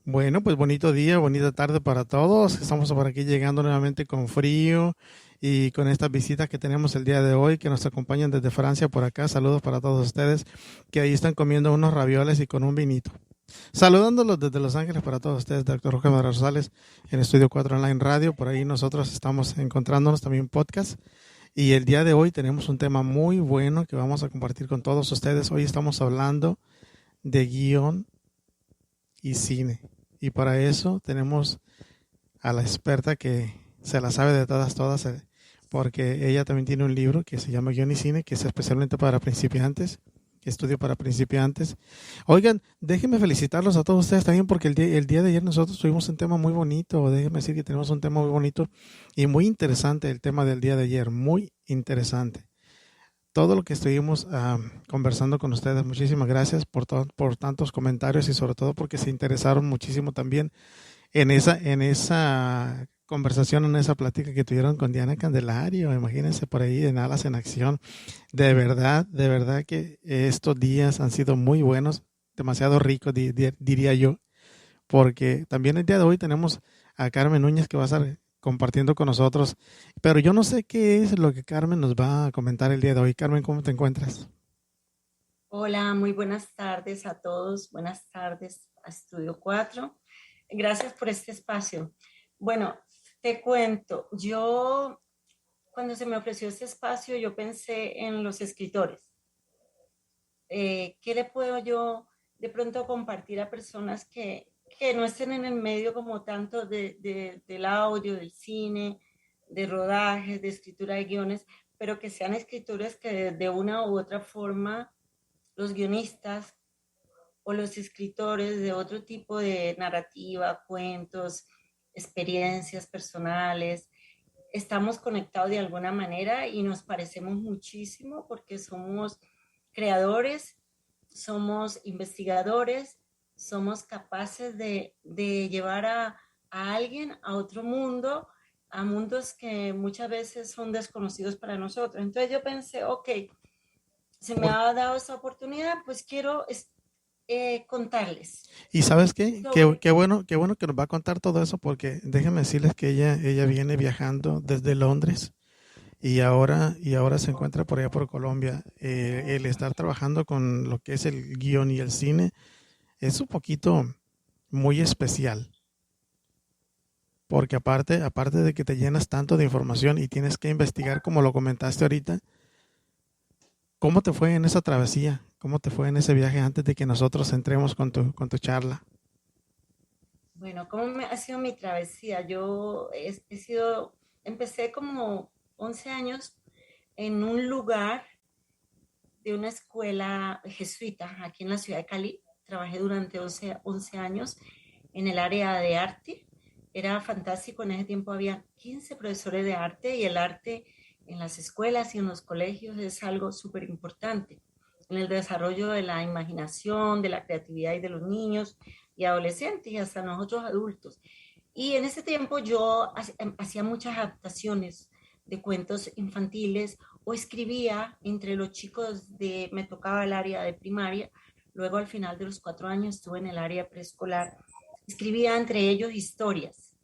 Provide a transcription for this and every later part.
Bueno, pues bonito día, bonita tarde para todos. Estamos por aquí llegando nuevamente con frío y con estas visitas que tenemos el día de hoy que nos acompañan desde Francia por acá. Saludos para todos ustedes que ahí están comiendo unos ravioles y con un vinito. Saludándolos desde Los Ángeles para todos ustedes, doctor Roque Madera Rosales en Estudio 4 Online Radio. Por ahí nosotros estamos encontrándonos también podcast. Y el día de hoy tenemos un tema muy bueno que vamos a compartir con todos ustedes. Hoy estamos hablando de guión y cine. Y para eso tenemos a la experta que se la sabe de todas, porque ella también tiene un libro que se llama Guión y Cine, que es especialmente para principiantes, estudio para principiantes. Oigan, déjenme felicitarlos a todos ustedes también, porque el día de ayer nosotros tuvimos un tema muy bonito. Déjenme decir que tenemos un tema muy bonito y muy interesante, el tema del día de ayer, muy interesante. Todo lo que estuvimos conversando con ustedes, muchísimas gracias por tantos comentarios y sobre todo porque se interesaron muchísimo también en esa conversación, en esa plática que tuvieron con Diana Candelario. Imagínense por ahí en Alas en Acción. De verdad que estos días han sido muy buenos, demasiado ricos, diría yo, porque también el día de hoy tenemos a Carmen Núñez que va a estar compartiendo con nosotros, pero yo no sé qué es lo que Carmen nos va a comentar el día de hoy. Carmen, ¿cómo te encuentras? Hola, muy buenas tardes a todos. Buenas tardes a Estudio 4. Gracias por este espacio. Bueno, te cuento, yo cuando se me ofreció este espacio, yo pensé en los escritores. ¿Qué le puedo yo de pronto compartir a personas que no estén en el medio como tanto del audio, del cine, de rodajes, de escritura de guiones, pero que sean escritores que de una u otra forma los guionistas o los escritores de otro tipo de narrativa, cuentos, experiencias personales, estamos conectados de alguna manera y nos parecemos muchísimo porque somos creadores, somos investigadores, somos capaces de llevar a alguien a otro mundo, a mundos que muchas veces son desconocidos para nosotros. Entonces yo pensé, ok, se me Por- ha dado esta oportunidad, pues quiero contarles y sabes qué, sobre, qué bueno que nos va a contar todo eso, porque déjenme decirles que ella viene viajando desde Londres y ahora se encuentra por allá por Colombia. El estar trabajando con lo que es el guión y el cine es un poquito muy especial, porque aparte de que te llenas tanto de información y tienes que investigar, como lo comentaste ahorita, ¿cómo te fue en esa travesía? ¿Cómo te fue en ese viaje antes de que nosotros entremos con tu charla? bueno, ¿cómo ha sido mi travesía? Yo empecé como 11 años en un lugar de una escuela jesuita aquí en la ciudad de Cali. Trabajé durante 11 años en el área de arte. Era fantástico, en ese tiempo había 15 profesores de arte y el arte en las escuelas y en los colegios es algo súper importante en el desarrollo de la imaginación, de la creatividad y de los niños y adolescentes y hasta nosotros adultos. Y en ese tiempo yo hacía muchas adaptaciones de cuentos infantiles o escribía entre los chicos me tocaba el área de primaria, luego al final de los 4 años estuve en el área preescolar, escribía entre ellos historias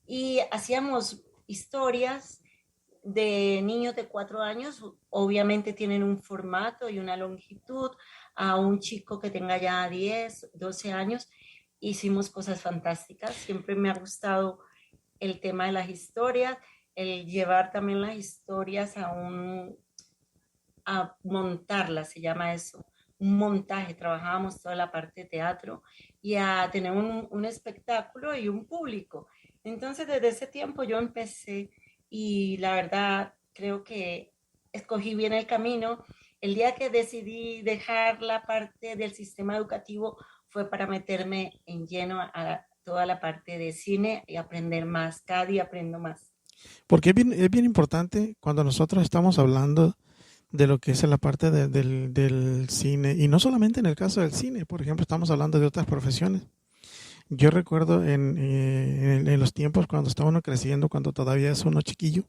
y hacíamos historias de niños de 4 años, obviamente tienen un formato y una longitud, a un chico que tenga ya 10 12 años, hicimos cosas fantásticas, siempre me ha gustado el tema de las historias, el llevar también las historias a montarlas, se llama eso, un montaje, trabajábamos toda la parte de teatro y a tener un espectáculo y un público. Entonces, desde ese tiempo yo empecé y la verdad creo que escogí bien el camino. El día que decidí dejar la parte del sistema educativo fue para meterme en lleno a toda la parte de cine y aprender más. Cada día aprendo más. Porque es bien importante cuando nosotros estamos hablando de lo que es en la parte del cine, y no solamente en el caso del cine, por ejemplo, estamos hablando de otras profesiones. Yo recuerdo en los tiempos cuando estaba uno creciendo, cuando todavía es uno chiquillo,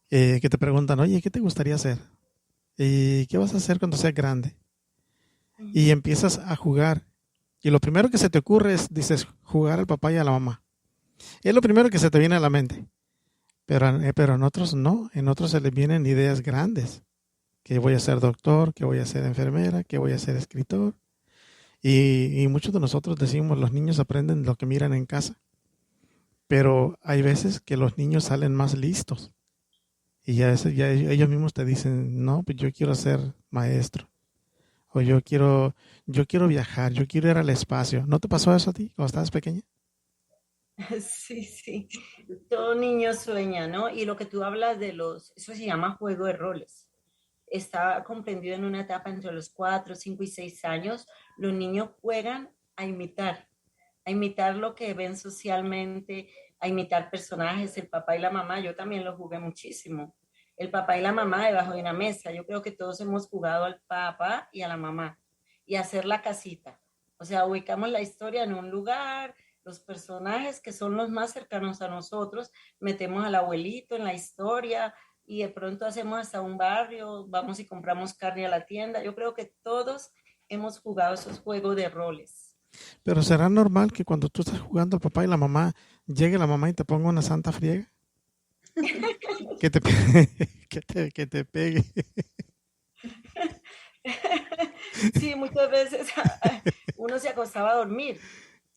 que te preguntan, oye, ¿qué te gustaría hacer? ¿Y qué vas a hacer cuando seas grande? Y empiezas a jugar. Y lo primero que se te ocurre es, dices, jugar al papá y a la mamá. Es lo primero que se te viene a la mente. Pero en otros no, en otros se les vienen ideas grandes. Que voy a ser doctor, que voy a ser enfermera, que voy a ser escritor. Y muchos de nosotros decimos, los niños aprenden lo que miran en casa. Pero hay veces que los niños salen más listos. Y ya ellos mismos te dicen, no, pues yo quiero ser maestro. O yo quiero viajar, yo quiero ir al espacio. ¿No te pasó eso a ti cuando estabas pequeña? Sí, sí. Todo niño sueña, ¿no? Y lo que tú hablas de eso se llama juego de roles. Está comprendido en una etapa entre los 4, 5 y 6 años. Los niños juegan a imitar lo que ven socialmente, a imitar personajes, el papá y la mamá. Yo también lo jugué muchísimo. El papá y la mamá debajo de una mesa. Yo creo que todos hemos jugado al papá y a la mamá y hacer la casita. O sea, ubicamos la historia en un lugar, los personajes que son los más cercanos a nosotros, metemos al abuelito en la historia y de pronto hacemos hasta un barrio, vamos y compramos carne a la tienda. Yo creo que todos hemos jugado esos juegos de roles. Pero ¿será normal que cuando tú estás jugando al papá y la mamá, llegue la mamá y te ponga una santa friega? Que te, que te pegue. Sí, muchas veces uno se acostaba a dormir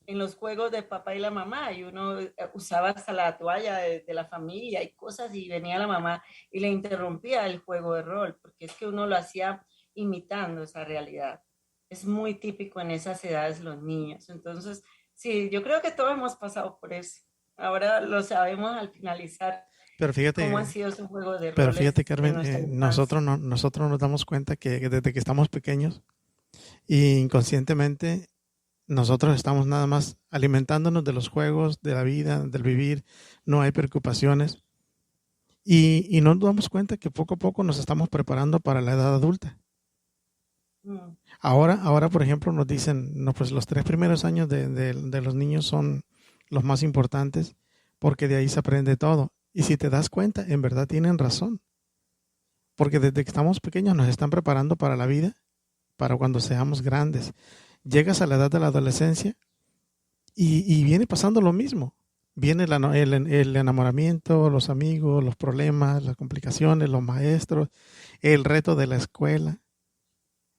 en los juegos de papá y la mamá y uno usaba hasta la toalla de la familia y cosas y venía la mamá y le interrumpía el juego de rol porque es que uno lo hacía imitando esa realidad. Es muy típico en esas edades los niños. Entonces, sí, yo creo que todos hemos pasado por eso. Ahora lo sabemos al finalizar Pero cómo fíjate, han sido esos juegos de pero fíjate, roles en Carmen, nuestra infancia. nosotros nos damos cuenta que desde que estamos pequeños y inconscientemente nosotros estamos nada más alimentándonos de los juegos, de la vida, del vivir, no hay preocupaciones y no nos damos cuenta que poco a poco nos estamos preparando para la edad adulta. Mm. Ahora, por ejemplo, nos dicen, no, pues los 3 primeros años de los niños son los más importantes porque de ahí se aprende todo. Y si te das cuenta, en verdad tienen razón, porque desde que estamos pequeños nos están preparando para la vida, para cuando seamos grandes. Llegas a la edad de la adolescencia y viene pasando lo mismo. Viene el enamoramiento, los amigos, los problemas, las complicaciones, los maestros, el reto de la escuela.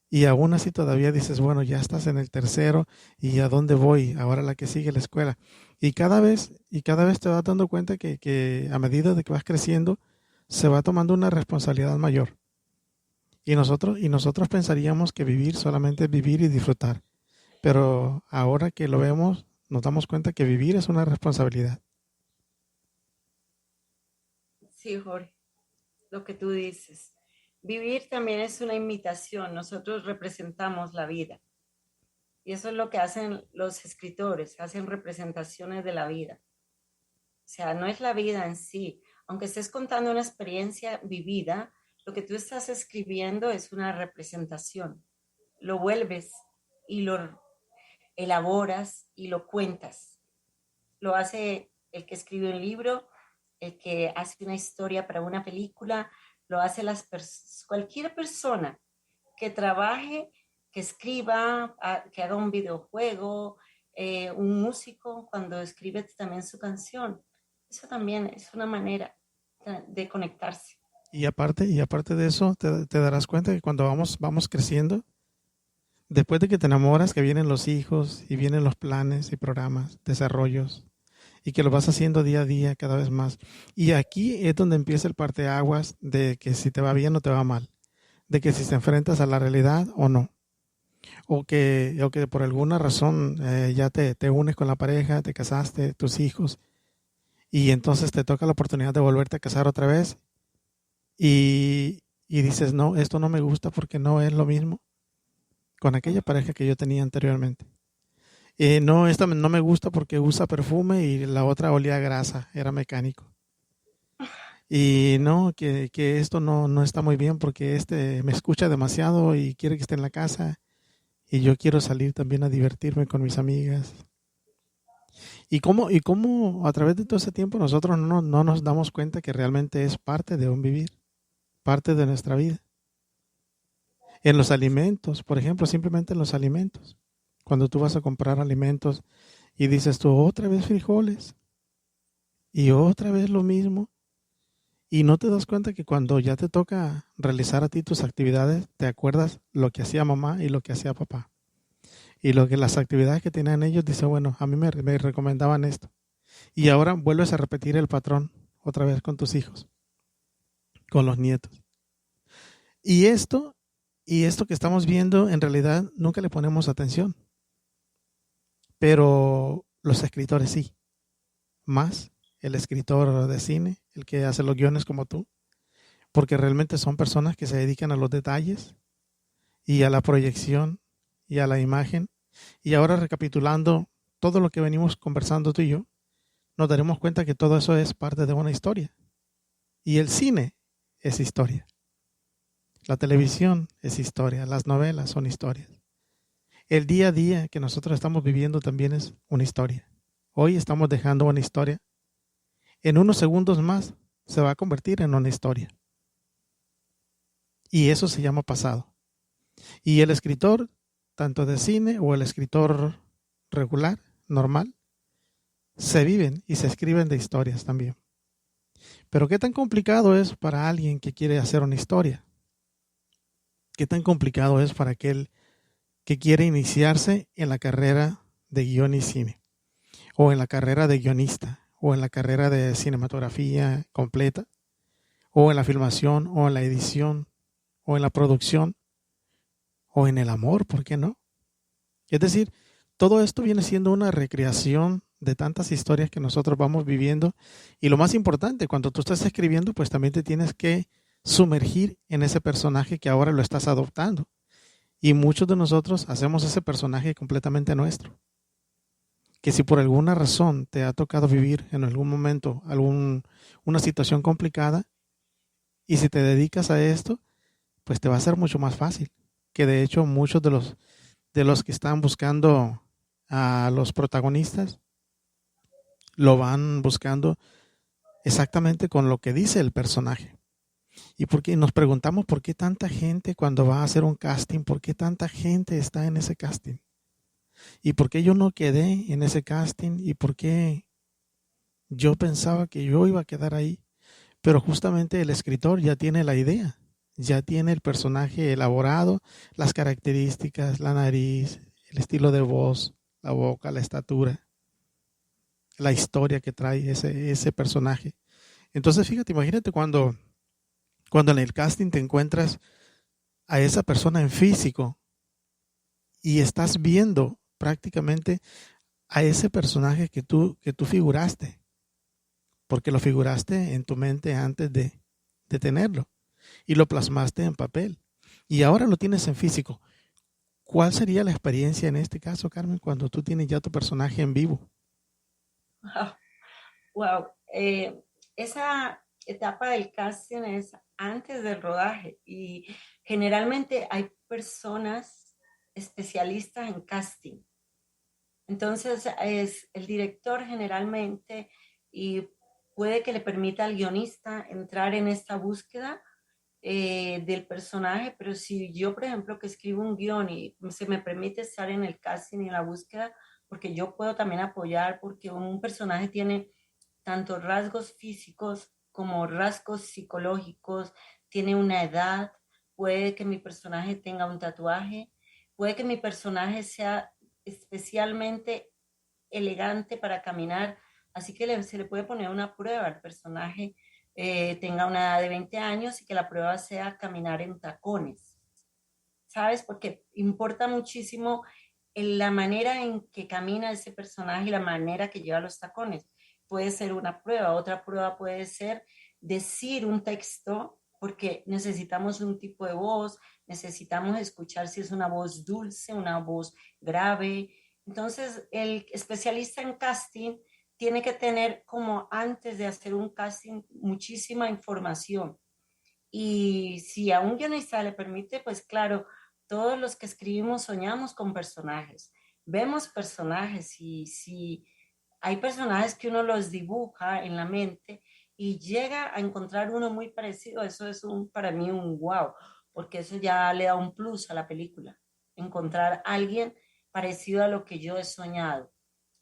Y aún así todavía dices, bueno, ya estás en el tercero y ¿a dónde voy? Ahora la que sigue la escuela. Y cada vez te vas dando cuenta que a medida de que vas creciendo, se va tomando una responsabilidad mayor. Y nosotros pensaríamos que vivir solamente es vivir y disfrutar. Pero ahora que lo vemos, nos damos cuenta que vivir es una responsabilidad. Sí, Jorge, lo que tú dices. Vivir también es una imitación. Nosotros representamos la vida. Y eso es lo que hacen los escritores, hacen representaciones de la vida. O sea, no es la vida en sí. Aunque estés contando una experiencia vivida, lo que tú estás escribiendo es una representación. Lo vuelves y lo elaboras y lo cuentas. Lo hace el que escribe un libro, el que hace una historia para una película, lo hace cualquier persona que trabaje, que escriba, que haga un videojuego, un músico cuando escribe también su canción. Eso también es una manera de conectarse. Y aparte de eso, te darás cuenta que cuando vamos creciendo, después de que te enamoras, que vienen los hijos y vienen los planes y programas, desarrollos, y que lo vas haciendo día a día cada vez más. Y aquí es donde empieza el parteaguas de que si te va bien o te va mal, de que si te enfrentas a la realidad o no, o que por alguna razón ya te unes con la pareja, te casaste, tus hijos, y entonces te toca la oportunidad de volverte a casar otra vez y dices, no, esto no me gusta porque no es lo mismo con aquella pareja que yo tenía anteriormente. No, esta no me gusta porque usa perfume y la otra olía a grasa, era mecánico. Y no, que esto no está muy bien porque este me escucha demasiado y quiere que esté en la casa y yo quiero salir también a divertirme con mis amigas. Y cómo a través de todo ese tiempo nosotros no nos damos cuenta que realmente es parte de un vivir, parte de nuestra vida. En los alimentos, por ejemplo, simplemente en los alimentos. Cuando tú vas a comprar alimentos y dices tú, otra vez frijoles y otra vez lo mismo. Y no te das cuenta que cuando ya te toca realizar a ti tus actividades, te acuerdas lo que hacía mamá y lo que hacía papá. Y lo que las actividades que tenían ellos, dice, bueno, a mí me recomendaban esto. Y ahora vuelves a repetir el patrón otra vez con tus hijos, con los nietos. Y esto, y esto que estamos viendo, en realidad nunca le ponemos atención. Pero los escritores sí. Más el escritor de cine, el que hace los guiones como tú. Porque realmente son personas que se dedican a los detalles y a la proyección y a la imagen. Y ahora recapitulando todo lo que venimos conversando tú y yo, nos daremos cuenta que todo eso es parte de una historia. Y el cine es historia. La televisión es historia. Las novelas son historias. El día a día que nosotros estamos viviendo también es una historia. Hoy estamos dejando una historia. En unos segundos más se va a convertir en una historia. Y eso se llama pasado. Y el escritor, tanto de cine o el escritor regular, normal, se viven y se escriben de historias también. Pero ¿qué tan complicado es para alguien que quiere hacer una historia? ¿Qué tan complicado es para aquel que quiere iniciarse en la carrera de guión y cine? O en la carrera de guionista, o en la carrera de cinematografía completa, o en la filmación, o en la edición, o en la producción, o en el amor, ¿por qué no? Es decir, todo esto viene siendo una recreación de tantas historias que nosotros vamos viviendo. Y lo más importante, cuando tú estás escribiendo, pues también te tienes que sumergir en ese personaje que ahora lo estás adoptando. Y muchos de nosotros hacemos ese personaje completamente nuestro. Que si por alguna razón te ha tocado vivir en algún momento una situación complicada, y si te dedicas a esto, pues te va a ser mucho más fácil. Que de hecho muchos de los que están buscando a los protagonistas lo van buscando exactamente con lo que dice el personaje. Y porque nos preguntamos por qué tanta gente cuando va a hacer un casting, por qué tanta gente está en ese casting. Y por qué yo no quedé en ese casting y por qué yo pensaba que yo iba a quedar ahí. Pero justamente el escritor ya tiene la idea, ya tiene el personaje elaborado, las características, la nariz, el estilo de voz, la boca, la estatura, la historia que trae ese personaje. Entonces, fíjate, imagínate cuando en el casting te encuentras a esa persona en físico y estás viendo prácticamente a ese personaje que tú figuraste, porque lo figuraste en tu mente antes de tenerlo y lo plasmaste en papel y ahora lo tienes en físico. ¿Cuál sería la experiencia en este caso, Carmen, cuando tú tienes ya tu personaje en vivo? Wow, wow. Esa etapa del casting es antes del rodaje y generalmente hay personas especialistas en casting. Entonces es el director generalmente y puede que le permita al guionista entrar en esta búsqueda del personaje, pero si yo, por ejemplo, que escribo un guión y se me permite estar en el casting y en la búsqueda, porque yo puedo también apoyar, porque un personaje tiene tanto rasgos físicos como rasgos psicológicos, tiene una edad, puede que mi personaje tenga un tatuaje, puede que mi personaje sea especialmente elegante para caminar, así que se le puede poner una prueba al personaje, tenga una edad de 20 años y que la prueba sea caminar en tacones, ¿sabes? Porque importa muchísimo en la manera en que camina ese personaje y la manera que lleva los tacones. Puede ser una prueba, otra prueba puede ser decir un texto, porque necesitamos un tipo de voz, necesitamos escuchar si es una voz dulce, una voz grave. Entonces, el especialista en casting tiene que tener, como antes de hacer un casting, muchísima información. Y si a un guionista le permite, pues claro, todos los que escribimos soñamos con personajes, vemos personajes y si hay personajes que uno los dibuja en la mente y llega a encontrar uno muy parecido, eso es para mí un wow, porque eso ya le da un plus a la película, encontrar a alguien parecido a lo que yo he soñado.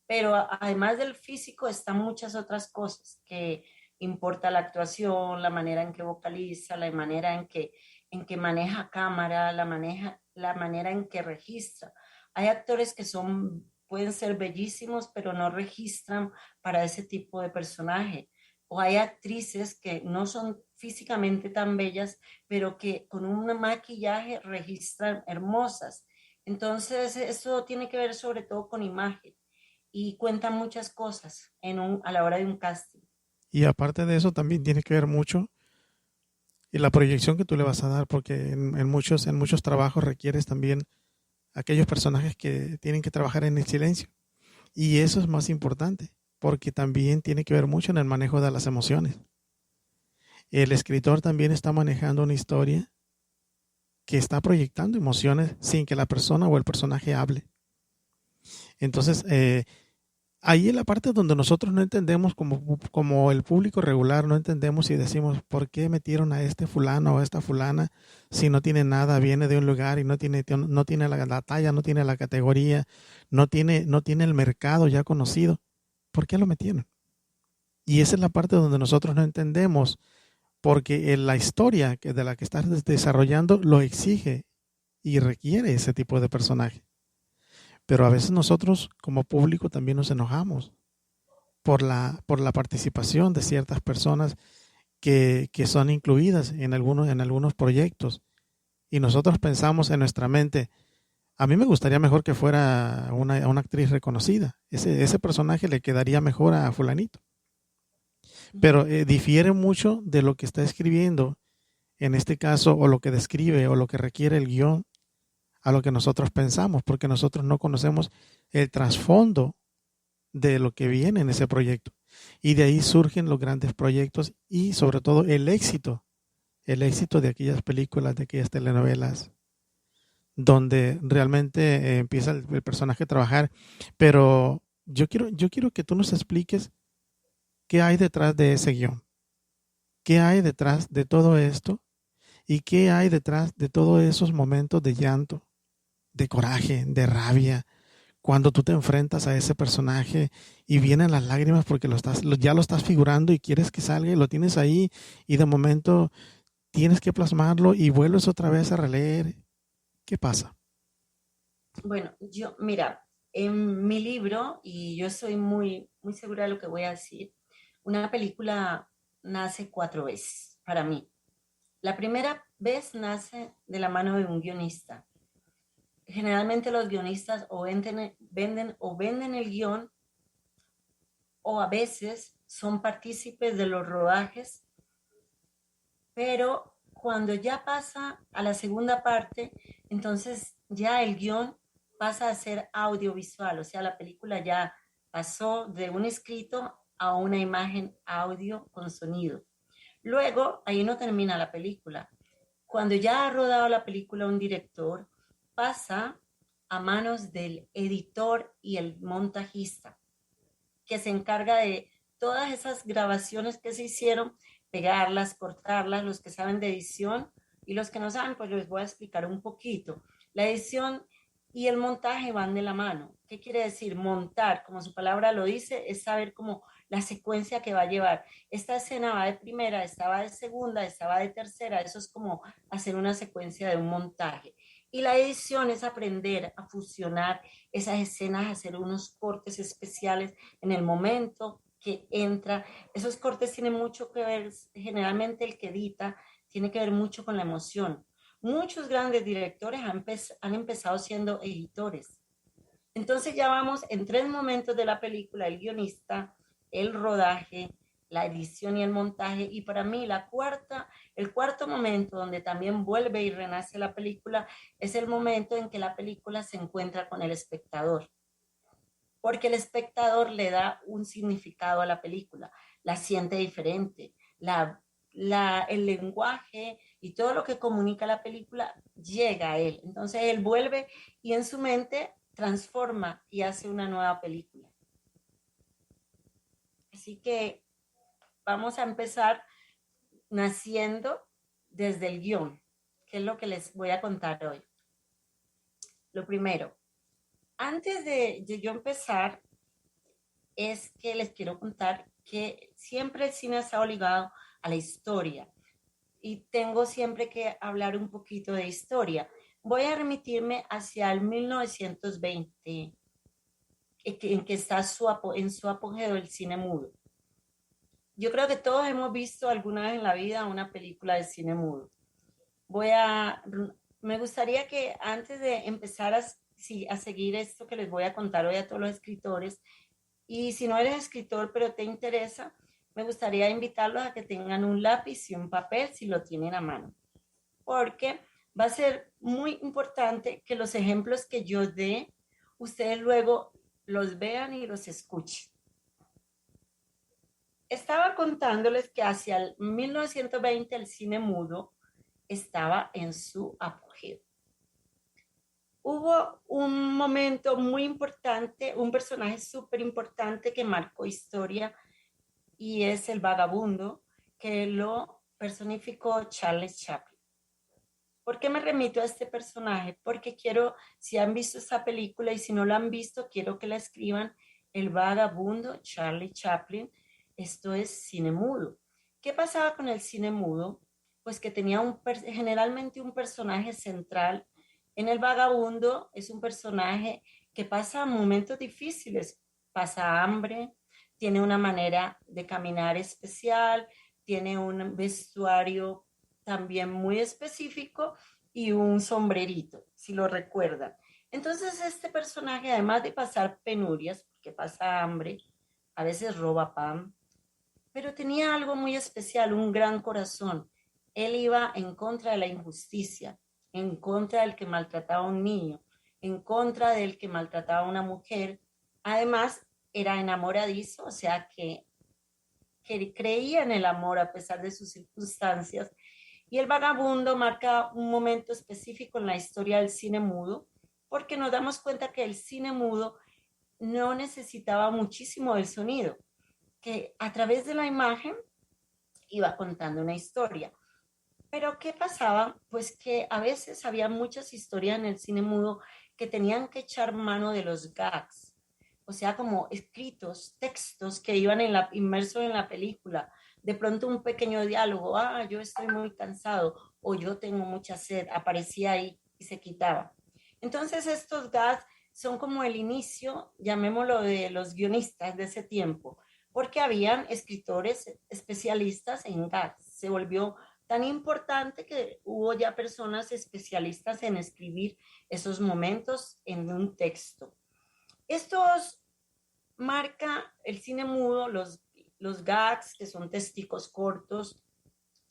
Pero además del físico están muchas otras cosas que importa la actuación, la manera en que vocaliza, la manera en que maneja cámara, la manera en que registra. Hay actores que pueden ser bellísimos, pero no registran para ese tipo de personaje. O hay actrices que no son físicamente tan bellas, pero que con un maquillaje registran hermosas. Entonces, eso tiene que ver sobre todo con imagen y cuentan muchas cosas a la hora de un casting. Y aparte de eso también tiene que ver mucho y la proyección que tú le vas a dar, porque en muchos trabajos requieres también aquellos personajes que tienen que trabajar en el silencio. Y eso es más importante, porque también tiene que ver mucho en el manejo de las emociones. El escritor también está manejando una historia que está proyectando emociones sin que la persona o el personaje hable. Entonces, ahí es la parte donde nosotros no entendemos, como el público regular, no entendemos y decimos, ¿por qué metieron a este fulano o a esta fulana si no tiene nada, viene de un lugar y no tiene la talla, no tiene la categoría, no tiene el mercado ya conocido? ¿Por qué lo metieron? Y esa es la parte donde nosotros no entendemos, porque la historia de la que estás desarrollando lo exige y requiere ese tipo de personaje. Pero a veces nosotros como público también nos enojamos por la participación de ciertas personas que son incluidas en algunos proyectos. Y nosotros pensamos en nuestra mente, a mí me gustaría mejor que fuera una actriz reconocida. Ese personaje le quedaría mejor a fulanito. Pero difiere mucho de lo que está escribiendo, en este caso, o lo que describe o lo que requiere el guión, a lo que nosotros pensamos, porque nosotros no conocemos el trasfondo de lo que viene en ese proyecto. Y de ahí surgen los grandes proyectos y sobre todo el éxito de aquellas películas, de aquellas telenovelas, donde realmente empieza el personaje a trabajar. Pero yo quiero que tú nos expliques qué hay detrás de ese guión, qué hay detrás de todo esto y qué hay detrás de todos esos momentos de llanto, de coraje, de rabia, cuando tú te enfrentas a ese personaje y vienen las lágrimas porque ya lo estás figurando y quieres que salga y lo tienes ahí y de momento tienes que plasmarlo y vuelves otra vez a releer. ¿Qué pasa? Bueno, mira, en mi libro, y yo soy muy segura de lo que voy a decir, una película nace 4 veces para mí. La primera vez nace de la mano de un guionista. Generalmente los guionistas o venden el guión o a veces son partícipes de los rodajes, pero cuando ya pasa a la segunda parte, entonces ya el guión pasa a ser audiovisual, o sea, la película ya pasó de un escrito a una imagen audio con sonido. Luego, ahí no termina la película. Cuando ya ha rodado la película un director, pasa a manos del editor y el montajista, que se encarga de todas esas grabaciones que se hicieron, pegarlas, cortarlas, los que saben de edición y los que no saben, pues les voy a explicar un poquito. La edición y el montaje van de la mano. ¿Qué quiere decir? Montar, como su palabra lo dice, es saber cómo la secuencia que va a llevar. Esta escena va de primera, esta va de segunda, esta va de tercera. Eso es como hacer una secuencia de un montaje. Y la edición es aprender a fusionar esas escenas, hacer unos cortes especiales en el momento que entra. Esos cortes tienen mucho que ver, generalmente el que edita tiene que ver mucho con la emoción. Muchos grandes directores han empezado siendo editores. Entonces ya vamos en 3 momentos de la película: el guionista, el rodaje, la edición y el montaje. Y para mí el cuarto momento donde también vuelve y renace la película es el momento en que la película se encuentra con el espectador, porque el espectador le da un significado a la película, la siente diferente, el lenguaje y todo lo que comunica la película llega a él. Entonces él vuelve y en su mente transforma y hace una nueva película. Así que vamos a empezar naciendo desde el guión, que es lo que les voy a contar hoy. Lo primero, Antes de yo empezar, es que les quiero contar que siempre el cine ha estado ligado a la historia y tengo siempre que hablar un poquito de historia. Voy a remitirme hacia el 1920, en que está en su apogeo el cine mudo. Yo creo que todos hemos visto alguna vez en la vida una película de cine mudo. Voy a, Me gustaría que antes de empezar sí, a seguir esto que les voy a contar hoy a todos los escritores, y si no eres escritor pero te interesa, me gustaría invitarlos a que tengan un lápiz y un papel si lo tienen a mano, porque va a ser muy importante que los ejemplos que yo dé, ustedes luego los vean y los escuchen. Estaba contándoles que hacia el 1920 el cine mudo estaba en su apogeo. Hubo un momento muy importante, un personaje súper importante que marcó historia y es el vagabundo, que lo personificó Charles Chaplin. ¿Por qué me remito a este personaje? Porque quiero, si han visto esta película y si no la han visto, quiero que la escriban, El vagabundo, Charlie Chaplin. Esto es cine mudo. ¿Qué pasaba con el cine mudo? Pues que tenía generalmente un personaje central. En El vagabundo es un personaje que pasa momentos difíciles, pasa hambre, tiene una manera de caminar especial, tiene un vestuario también muy específico y un sombrerito, si lo recuerdan. Entonces este personaje, además de pasar penurias, porque pasa hambre, a veces roba pan, pero tenía algo muy especial, un gran corazón. Él iba en contra de la injusticia, en contra del que maltrataba a un niño, en contra del que maltrataba a una mujer. Además, era enamoradizo, o sea que creía en el amor a pesar de sus circunstancias. Y El vagabundo marca un momento específico en la historia del cine mudo, porque nos damos cuenta que el cine mudo no necesitaba muchísimo del sonido, que a través de la imagen iba contando una historia. Pero ¿qué pasaba? Pues que a veces había muchas historias en el cine mudo que tenían que echar mano de los gags, o sea, como escritos, textos que iban inmersos en la película. De pronto un pequeño diálogo, yo estoy muy cansado o yo tengo mucha sed, aparecía ahí y se quitaba. Entonces estos gags son como el inicio, llamémoslo, de los guionistas de ese tiempo, porque habían escritores especialistas en gags. Se volvió tan importante que hubo ya personas especialistas en escribir esos momentos en un texto. Estos marca el cine mudo, los gags, que son testigos cortos,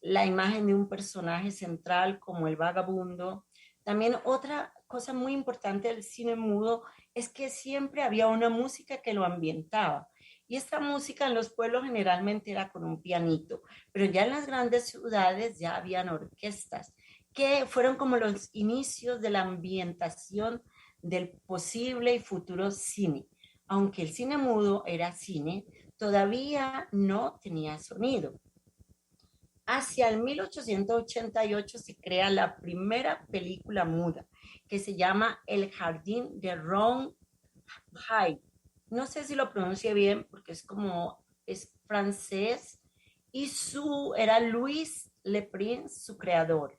la imagen de un personaje central como el vagabundo. También otra cosa muy importante del cine mudo es que siempre había una música que lo ambientaba. Y esta música en los pueblos generalmente era con un pianito, pero ya en las grandes ciudades ya habían orquestas, que fueron como los inicios de la ambientación del posible y futuro cine. Aunque el cine mudo era cine, todavía no tenía sonido. Hacia el 1888 se crea la primera película muda, que se llama El jardín de Ron Hyde. No sé si lo pronuncie bien porque es francés, y era Louis Le Prince, su creador.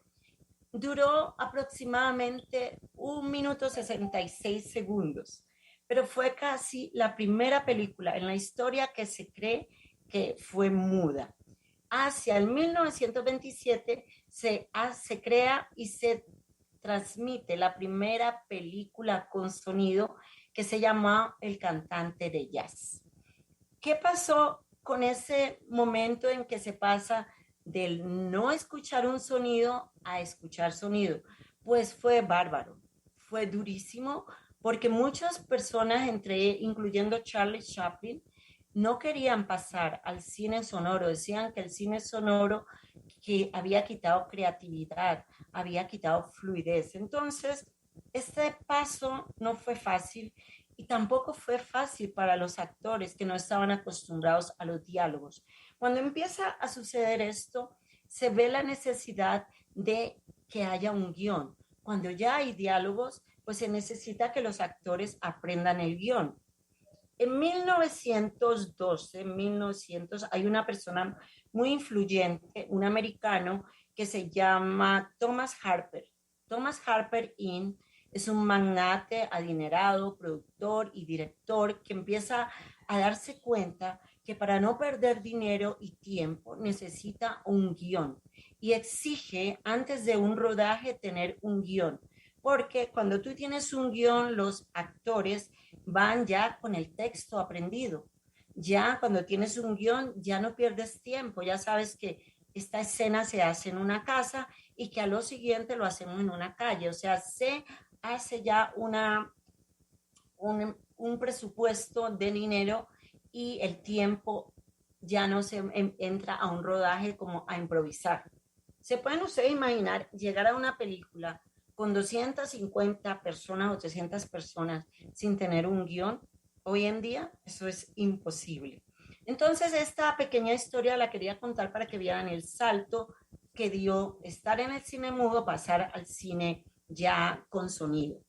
Duró aproximadamente 1 minuto 66 segundos, pero fue casi la primera película en la historia que se cree que fue muda. Hacia el 1927 se crea y se transmite la primera película con sonido que se llama El cantante de jazz. ¿Qué pasó con ese momento en que se pasa del no escuchar un sonido a escuchar sonido? Pues fue bárbaro, fue durísimo, porque muchas personas, incluyendo Charlie Chaplin, no querían pasar al cine sonoro, decían que el cine sonoro que había quitado creatividad, había quitado fluidez. Entonces, este paso no fue fácil y tampoco fue fácil para los actores que no estaban acostumbrados a los diálogos. Cuando empieza a suceder esto, se ve la necesidad de que haya un guión. Cuando ya hay diálogos, pues se necesita que los actores aprendan el guión. En 1912, 1900, hay una persona muy influyente, un americano, que se llama Thomas Harper. Thomas Harper Inn es un magnate adinerado, productor y director que empieza a darse cuenta que para no perder dinero y tiempo necesita un guión y exige antes de un rodaje tener un guión. Porque cuando tú tienes un guión, los actores van ya con el texto aprendido. Ya cuando tienes un guión, ya no pierdes tiempo, ya sabes que esta escena se hace en una casa y que a lo siguiente lo hacemos en una calle. O sea, se hace ya un presupuesto de dinero y el tiempo ya no se entra a un rodaje como a improvisar. ¿Se pueden ustedes imaginar llegar a una película con 250 personas o 300 personas sin tener un guión? Hoy en día eso es imposible. Entonces esta pequeña historia la quería contar para que vieran el salto que dio estar en el cine mudo, pasar al cine ya con sonido.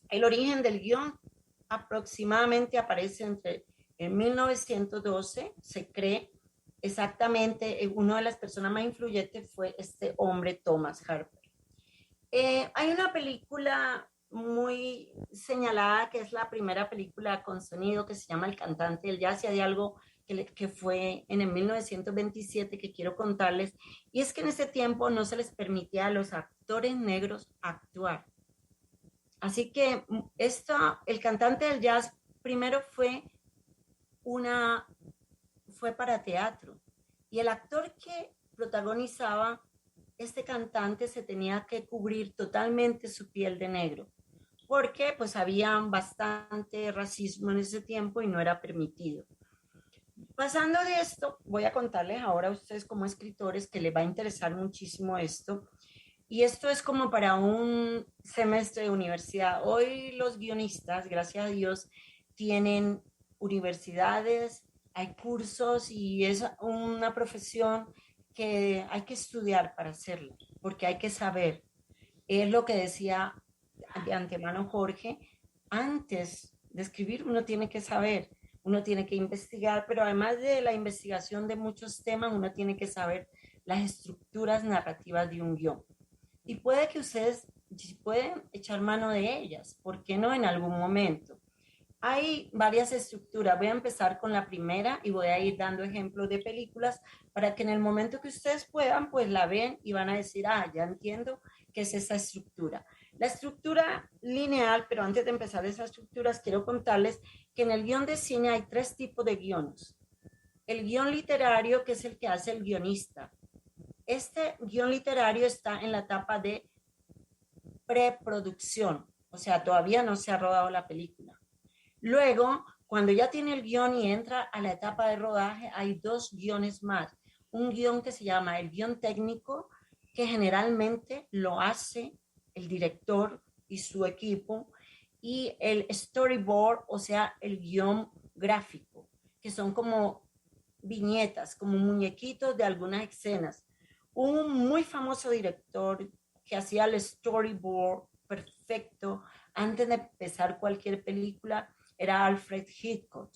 El origen del guión aproximadamente aparece entre en 1912, se cree exactamente, una de las personas más influyentes fue este hombre, Thomas Harper. Hay una película muy señalada que es la primera película con sonido que se llama El cantante del jazz, y hay algo que fue en el 1927 que quiero contarles, y es que en ese tiempo no se les permitía a los actores negros actuar. Así que el cantante del jazz primero una, fue para teatro, y el actor que protagonizaba este cantante se tenía que cubrir totalmente su piel de negro, porque pues había bastante racismo en ese tiempo y no era permitido. Pasando de esto, voy a contarles ahora a ustedes como escritores que les va a interesar muchísimo esto. Y esto es como para un semestre de universidad. Hoy los guionistas, gracias a Dios, tienen universidades, hay cursos y es una profesión que hay que estudiar para hacerlo, porque hay que saber. Es lo que decía de antemano Jorge, antes de escribir uno tiene que saber, uno tiene que investigar, pero además de la investigación de muchos temas, uno tiene que saber las estructuras narrativas de un guión. Y puede que ustedes pueden echar mano de ellas, ¿por qué no en algún momento? Hay varias estructuras. Voy a empezar con la primera y voy a ir dando ejemplos de películas para que en el momento que ustedes puedan, pues la ven y van a decir, ah, ya entiendo qué es esa estructura. La estructura lineal, pero antes de empezar esas estructuras, quiero contarles que en el guión de cine hay tres tipos de guiones. El guión literario, que es el que hace el guionista. Este guión literario está en la etapa de preproducción, o sea, todavía no se ha rodado la película. Luego, cuando ya tiene el guión y entra a la etapa de rodaje, hay dos guiones más. Un guión que se llama el guión técnico, que generalmente lo hace el director y su equipo, y el storyboard, o sea, el guión gráfico, que son como viñetas, como muñequitos de algunas escenas. Un muy famoso director que hacía el storyboard perfecto antes de empezar cualquier película era Alfred Hitchcock.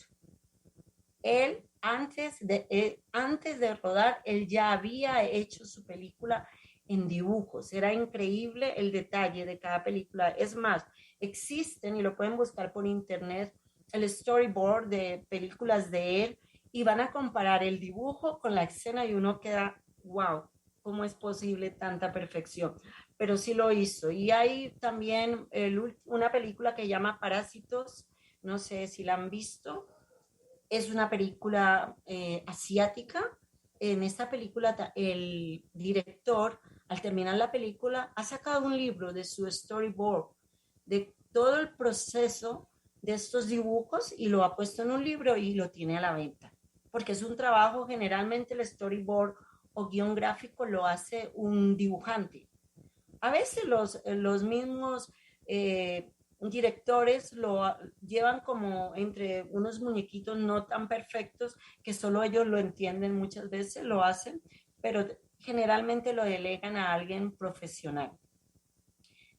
Él, antes de rodar, él ya había hecho su película en dibujos. Era increíble el detalle de cada película. Es más, existen, y lo pueden buscar por internet, el storyboard de películas de él, y van a comparar el dibujo con la escena y uno queda, wow, ¿cómo es posible tanta perfección? Pero sí lo hizo. Y hay también una película que se llama Parásitos, no sé si la han visto, es una película asiática. En esta película el director, al terminar la película, ha sacado un libro de su storyboard, de todo el proceso de estos dibujos, y lo ha puesto en un libro y lo tiene a la venta. Porque es un trabajo, generalmente el storyboard o guión gráfico lo hace un dibujante. A veces los mismos directores lo llevan como entre unos muñequitos no tan perfectos que solo ellos lo entienden, muchas veces lo hacen, pero generalmente lo delegan a alguien profesional.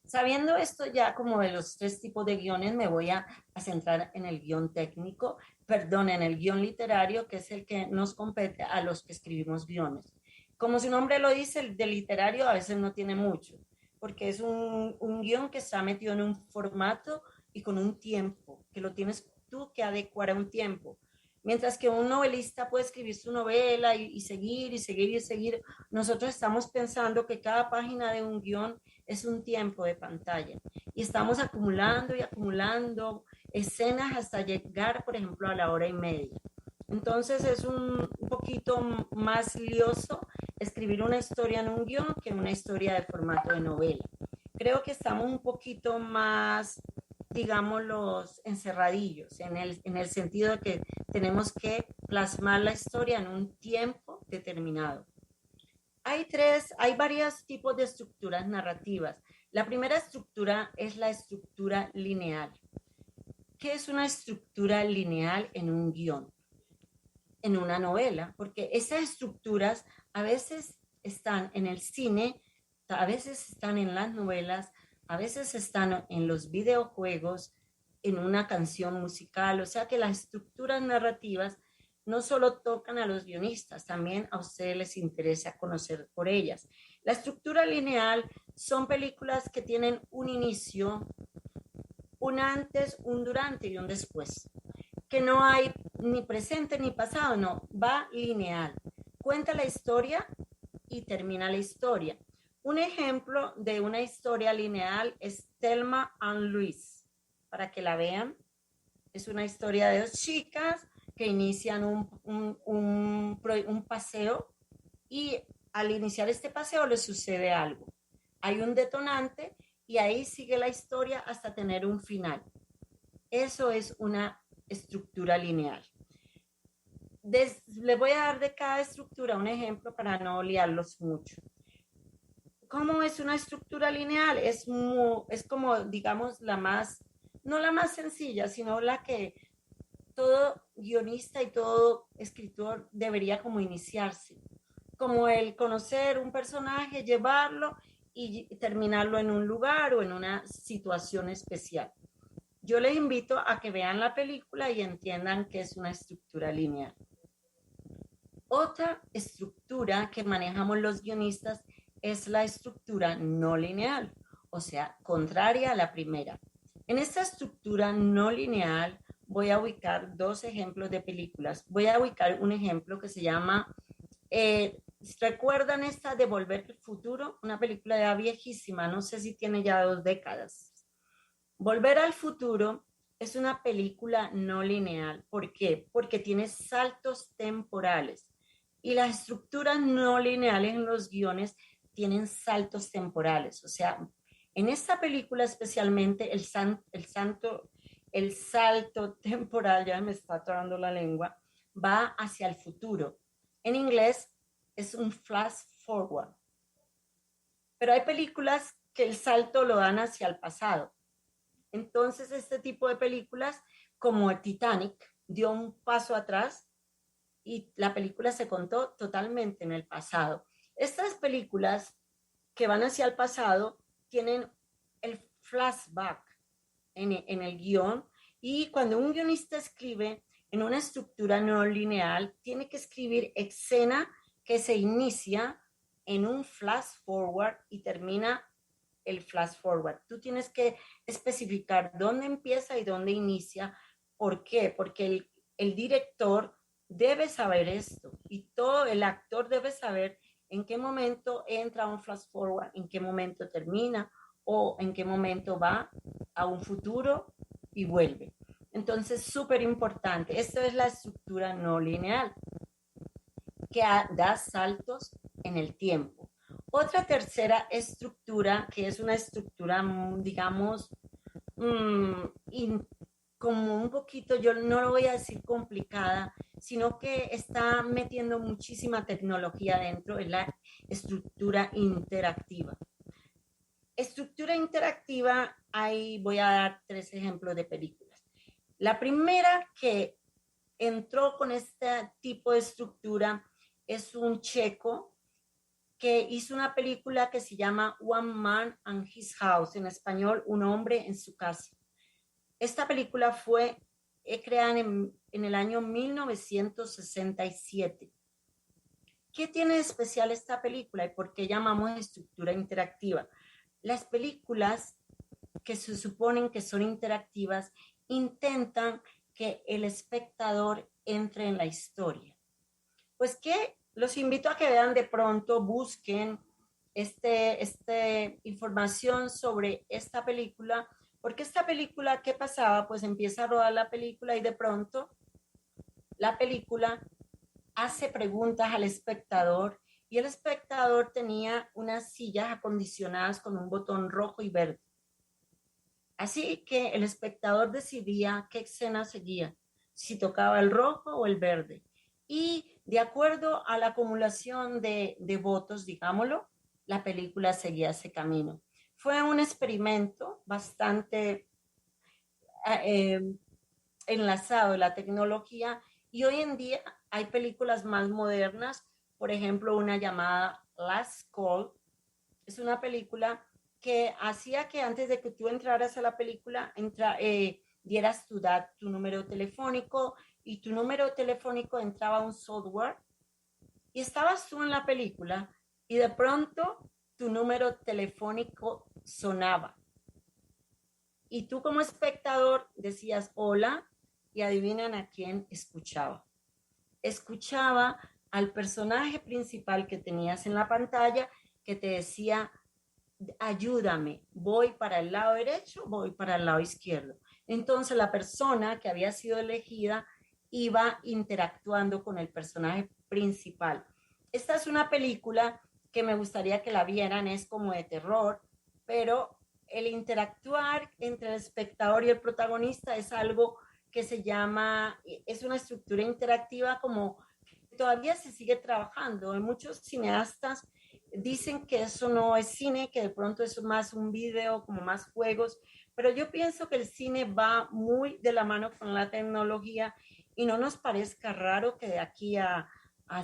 Sabiendo esto ya como de los tres tipos de guiones, me voy a centrar en el guión técnico, perdón, en el guión literario, que es el que nos compete a los que escribimos guiones. Como su nombre lo dice, el de literario a veces no tiene mucho, porque es un guión que está metido en un formato y con un tiempo, que lo tienes tú que adecuar a un tiempo. Mientras que un novelista puede escribir su novela y seguir y seguir y seguir, nosotros estamos pensando que cada página de un guión es un tiempo de pantalla y estamos acumulando y acumulando escenas hasta llegar, por ejemplo, a la hora y media. Entonces es un poquito más lioso escribir una historia en un guión que una historia de formato de novela. Creo que estamos un poquito más, digamos, los encerradillos, en el sentido de que tenemos que plasmar la historia en un tiempo determinado. Hay varios tipos de estructuras narrativas. La primera estructura es la estructura lineal. ¿Qué es una estructura lineal en un guión, en una novela? Porque esas estructuras a veces están en el cine, a veces están en las novelas, a veces están en los videojuegos, en una canción musical. O sea que las estructuras narrativas no solo tocan a los guionistas, también a ustedes les interesa conocer por ellas. La estructura lineal son películas que tienen un inicio, un antes, un durante y un después. Que no hay ni presente ni pasado, no, va lineal. Cuenta la historia y termina la historia. Un ejemplo de una historia lineal es Thelma and Louise, para que la vean. Es una historia de dos chicas que inician un paseo y al iniciar este paseo les sucede algo. Hay un detonante y ahí sigue la historia hasta tener un final. Eso es una estructura lineal. Les voy a dar de cada estructura un ejemplo para no liarlos mucho. ¿Cómo es una estructura lineal? Es como, digamos, no la más sencilla, sino la que todo guionista y todo escritor debería como iniciarse. Como el conocer un personaje, llevarlo y terminarlo en un lugar o en una situación especial. Yo les invito a que vean la película y entiendan que es una estructura lineal. Otra estructura que manejamos los guionistas es la estructura no lineal, o sea, contraria a la primera. En esta estructura no lineal voy a ubicar dos ejemplos de películas. Voy a ubicar un ejemplo que se llama, ¿recuerdan esta de Volver al Futuro? Una película ya viejísima, no sé si tiene ya 2 décadas. Volver al Futuro es una película no lineal. ¿Por qué? Porque tiene saltos temporales. Y las estructuras no lineales en los guiones tienen saltos temporales. O sea, en esta película especialmente el salto temporal, ya me está atorando la lengua, va hacia el futuro. En inglés es un flash forward. Pero hay películas que el salto lo dan hacia el pasado. Entonces, este tipo de películas, como el Titanic, dio un paso atrás y la película se contó totalmente en el pasado. Estas películas que van hacia el pasado tienen el flashback en el guión y cuando un guionista escribe en una estructura no lineal, tiene que escribir escena que se inicia en un flash forward y termina el flash forward. Tú tienes que especificar dónde empieza y dónde inicia. ¿Por qué? Porque el director debe saber esto y todo el actor debe saber en qué momento entra un flash forward, en qué momento termina o en qué momento va a un futuro y vuelve. Entonces, súper importante. Esta es la estructura no lineal que da saltos en el tiempo. Otra tercera estructura, que es una estructura, digamos, como un poquito, yo no lo voy a decir complicada, sino que está metiendo muchísima tecnología dentro, es la estructura interactiva. Estructura interactiva, ahí voy a dar 3 ejemplos de películas. La primera que entró con este tipo de estructura es un checo que hizo una película que se llama One Man and His House, en español, Un hombre en su casa. Esta película fue creada en el año 1967. ¿Qué tiene de especial esta película y por qué llamamos estructura interactiva? Las películas que se suponen que son interactivas intentan que el espectador entre en la historia. Pues que los invito a que vean de pronto, busquen información sobre esta película, porque esta película, ¿qué pasaba? Pues empieza a rodar la película y de pronto la película hace preguntas al espectador y el espectador tenía unas sillas acondicionadas con un botón rojo y verde. Así que el espectador decidía qué escena seguía, si tocaba el rojo o el verde. Y de acuerdo a la acumulación de votos, digámoslo, la película seguía ese camino. Fue un experimento bastante eh, enlazado en la tecnología y hoy en día hay películas más modernas, por ejemplo, una llamada Last Call. Es una película que hacía que antes de que tú entraras a la película, dieras tu número telefónico y tu número telefónico entraba a un software y estabas tú en la película y de pronto tu número telefónico sonaba. Y tú como espectador decías hola y adivinan a quién escuchaba. Escuchaba al personaje principal que tenías en la pantalla que te decía ayúdame, voy para el lado derecho, voy para el lado izquierdo. Entonces la persona que había sido elegida iba interactuando con el personaje principal. Esta es una película que me gustaría que la vieran, es como de terror, pero el interactuar entre el espectador y el protagonista es algo que se llama, es una estructura interactiva como todavía se sigue trabajando. Hay muchos cineastas dicen que eso no es cine, que de pronto es más un video, como más juegos, pero yo pienso que el cine va muy de la mano con la tecnología y no nos parezca raro que de aquí a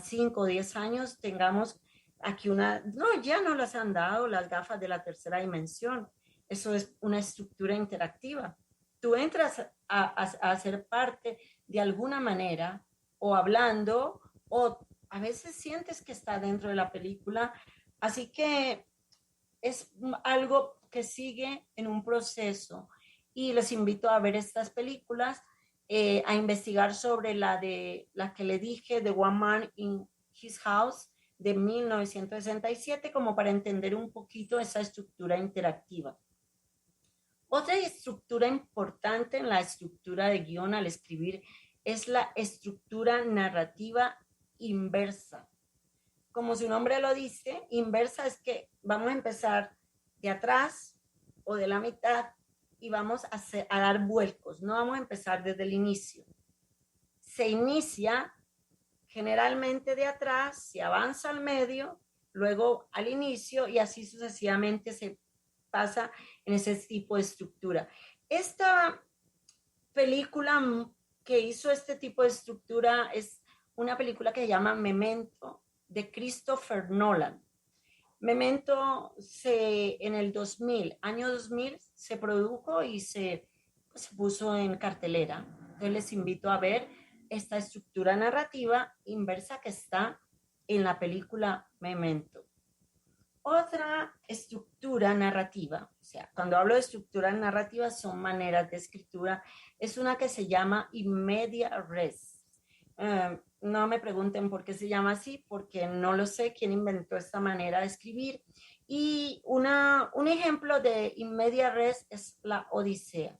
5 o 10 años tengamos aquí no, ya no las han dado las gafas de la tercera dimensión, eso es una estructura interactiva. Tú entras a ser parte de alguna manera o hablando o a veces sientes que está dentro de la película. Así que es algo que sigue en un proceso y les invito a ver estas películas, a investigar sobre la que le dije, The One Man in His House, de 1967, como para entender un poquito esa estructura interactiva. Otra estructura importante en la estructura de guión al escribir es la estructura narrativa inversa. Como su nombre lo dice, inversa es que vamos a empezar de atrás o de la mitad y vamos a dar vuelcos, no vamos a empezar desde el inicio. Se inicia generalmente de atrás, se avanza al medio, luego al inicio y así sucesivamente se pasa en ese tipo de estructura. Esta película que hizo este tipo de estructura es una película que se llama Memento, de Christopher Nolan. Memento en el 2000, año 2000, se produjo y se puso en cartelera. Entonces les invito a ver esta estructura narrativa inversa que está en la película Memento. Otra estructura narrativa, o sea, cuando hablo de estructura narrativa son maneras de escritura, es una que se llama in media res. No me pregunten por qué se llama así, porque no lo sé quién inventó esta manera de escribir. Y un ejemplo de in media res es la Odisea.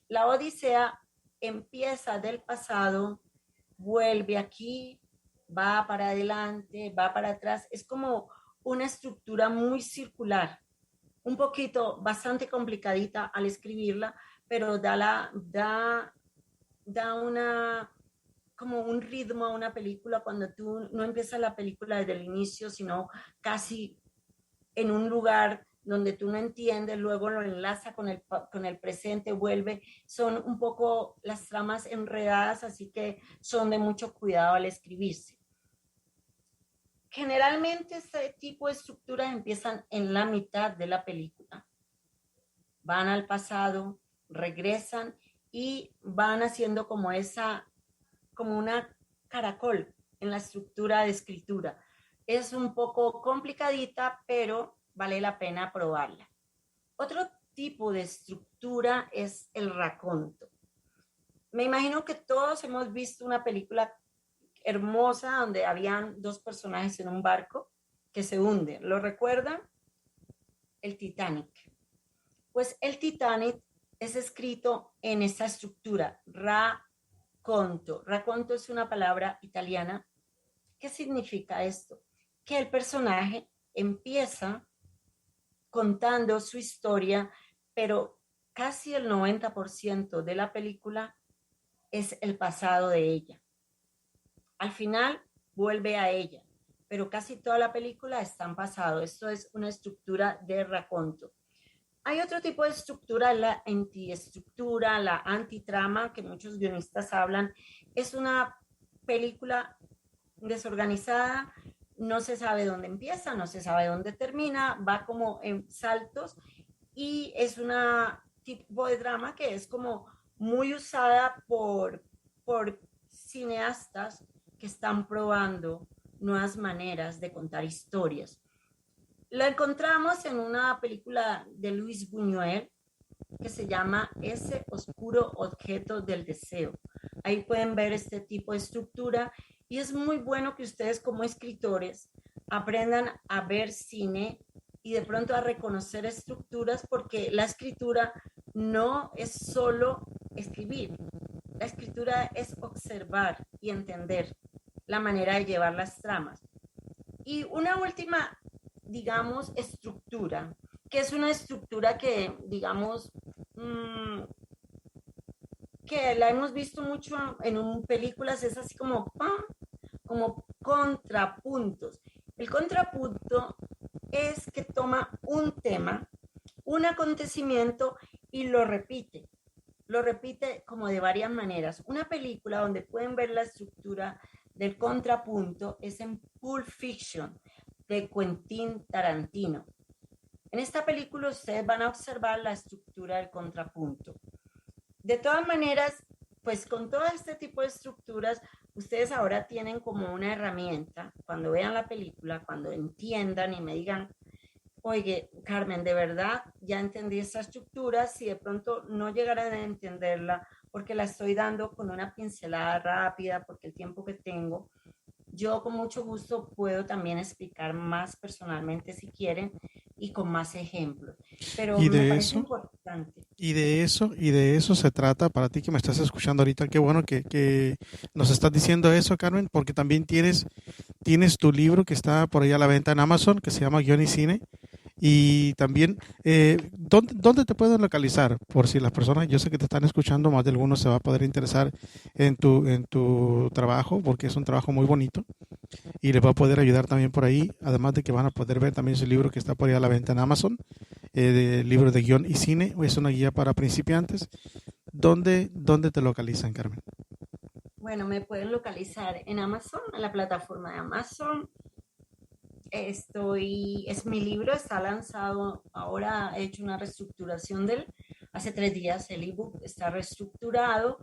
La Odisea empieza del pasado, vuelve aquí, va para adelante, va para atrás. Es como una estructura muy circular, un poquito bastante complicadita al escribirla, pero da como un ritmo a una película cuando tú no empiezas la película desde el inicio, sino casi en un lugar donde tú no entiendes, luego lo enlaza con el presente, vuelve. Son un poco las tramas enredadas, así que son de mucho cuidado al escribirse. Generalmente este tipo de estructuras empiezan en la mitad de la película. Van al pasado, regresan y van haciendo como como una caracol en la estructura de escritura. Es un poco complicadita, pero vale la pena probarla. Otro tipo de estructura es el raconto. Me imagino que todos hemos visto una película hermosa donde habían dos personajes en un barco que se hunde. ¿Lo recuerdan? El Titanic. Pues el Titanic es escrito en esta estructura, raconto. Raconto es una palabra italiana. ¿Qué significa esto? Que el personaje empieza contando su historia, pero casi el 90% de la película es el pasado de ella. Al final vuelve a ella, pero casi toda la película está en pasado. Esto es una estructura de raconto. Hay otro tipo de estructura, la antiestructura, la antitrama, que muchos guionistas hablan. Es una película desorganizada, no se sabe dónde empieza, no se sabe dónde termina, va como en saltos y es una tipo de drama que es como muy usada por cineastas que están probando nuevas maneras de contar historias. Lo encontramos en una película de Luis Buñuel que se llama Ese oscuro objeto del deseo. Ahí pueden ver este tipo de estructura y es muy bueno que ustedes como escritores aprendan a ver cine y de pronto a reconocer estructuras porque la escritura no es solo escribir, la escritura es observar y entender la manera de llevar las tramas. Y una última, digamos, estructura, que es una estructura que, digamos, que la hemos visto mucho en películas, es así como, ¡pam!, como contrapuntos. El contrapunto es que toma un tema, un acontecimiento y lo repite como de varias maneras. Una película donde pueden ver la estructura del contrapunto es en Pulp Fiction de Quentin Tarantino. En esta película ustedes van a observar la estructura del contrapunto. De todas maneras, pues con todo este tipo de estructuras, ustedes ahora tienen como una herramienta, cuando vean la película, cuando entiendan y me digan, oye, Carmen, de verdad ya entendí esta estructura, si de pronto no llegaran a entenderla, porque la estoy dando con una pincelada rápida, porque el tiempo que tengo, yo con mucho gusto puedo también explicar más personalmente si quieren y con más ejemplos. Pero Y me de parece eso, importante. y de eso se trata para ti que me estás escuchando ahorita. Qué bueno que nos estás diciendo eso, Carmen, porque también tienes tu libro que está por ahí a la venta en Amazon, que se llama Guión y Cine. Y también, ¿dónde te pueden localizar? Por si las personas, yo sé que te están escuchando, más de algunos se va a poder interesar en tu trabajo, porque es un trabajo muy bonito y les va a poder ayudar también por ahí, además de que van a poder ver también su libro que está por ahí a la venta en Amazon, libro de guión y cine, es una guía para principiantes. ¿Dónde te localizan, Carmen? Bueno, me pueden localizar en Amazon, en la plataforma de Amazon. Es mi libro, está lanzado, ahora he hecho una reestructuración de él. Hace 3 días el ebook está reestructurado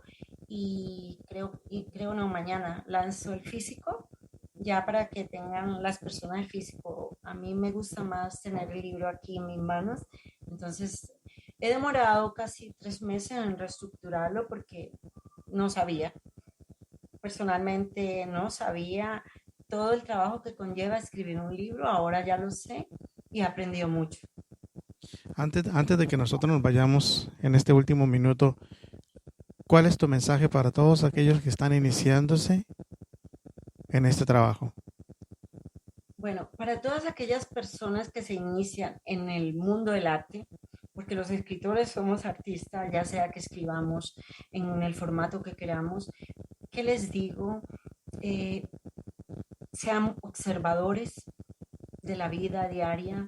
y creo no, mañana lanzo el físico, ya para que tengan las personas el físico. A mí me gusta más tener el libro aquí en mis manos, entonces he demorado casi 3 meses en reestructurarlo porque no sabía, personalmente no sabía todo el trabajo que conlleva escribir un libro, ahora ya lo sé y he aprendido mucho. Antes de que nosotros nos vayamos en este último minuto, ¿cuál es tu mensaje para todos aquellos que están iniciándose en este trabajo? Bueno, para todas aquellas personas que se inician en el mundo del arte, porque los escritores somos artistas, ya sea que escribamos en el formato que queramos, ¿qué les digo? Eh, Sean observadores de la vida diaria,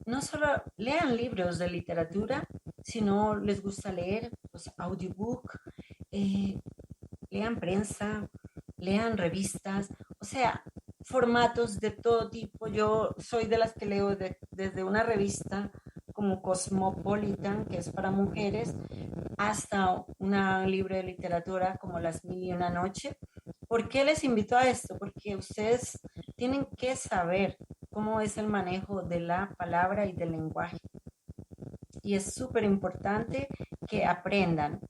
no solo lean libros de literatura, si no les gusta leer, pues audiobook, eh, lean prensa, lean revistas, o sea, formatos de todo tipo. Yo soy de las que leo desde una revista como Cosmopolitan, que es para mujeres, hasta un libro de literatura como Las Mil y una Noche. ¿Por qué les invito a esto? Porque ustedes tienen que saber cómo es el manejo de la palabra y del lenguaje. Y es súper importante que aprendan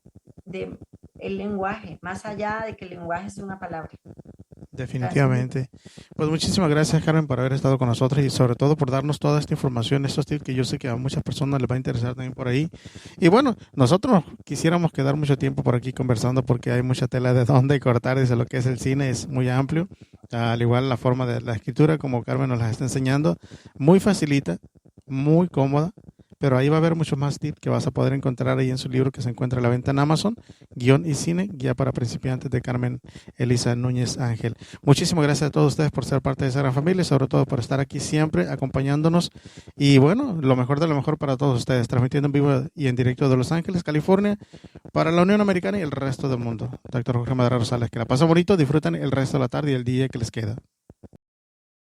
de el lenguaje, más allá de que el lenguaje es una palabra. Gracias. Definitivamente. Pues muchísimas gracias, Carmen, por haber estado con nosotros y sobre todo por darnos toda esta información, estos tips que yo sé que a muchas personas les va a interesar también por ahí. Y bueno, nosotros quisiéramos quedar mucho tiempo por aquí conversando porque hay mucha tela de dónde cortar desde lo que es el cine, es muy amplio. Al igual la forma de la escritura, como Carmen nos la está enseñando, muy facilita, muy cómoda. Pero ahí va a haber muchos más tips que vas a poder encontrar ahí en su libro que se encuentra a la venta en Amazon, Guión y Cine, Guía para Principiantes de Carmen Elisa Núñez Ángel. Muchísimas gracias a todos ustedes por ser parte de esa gran familia y sobre todo por estar aquí siempre acompañándonos. Y bueno, lo mejor de lo mejor para todos ustedes, transmitiendo en vivo y en directo de Los Ángeles, California, para la Unión Americana y el resto del mundo. Doctor Jorge Madera Rosales, que la pasen bonito, disfruten el resto de la tarde y el día que les queda.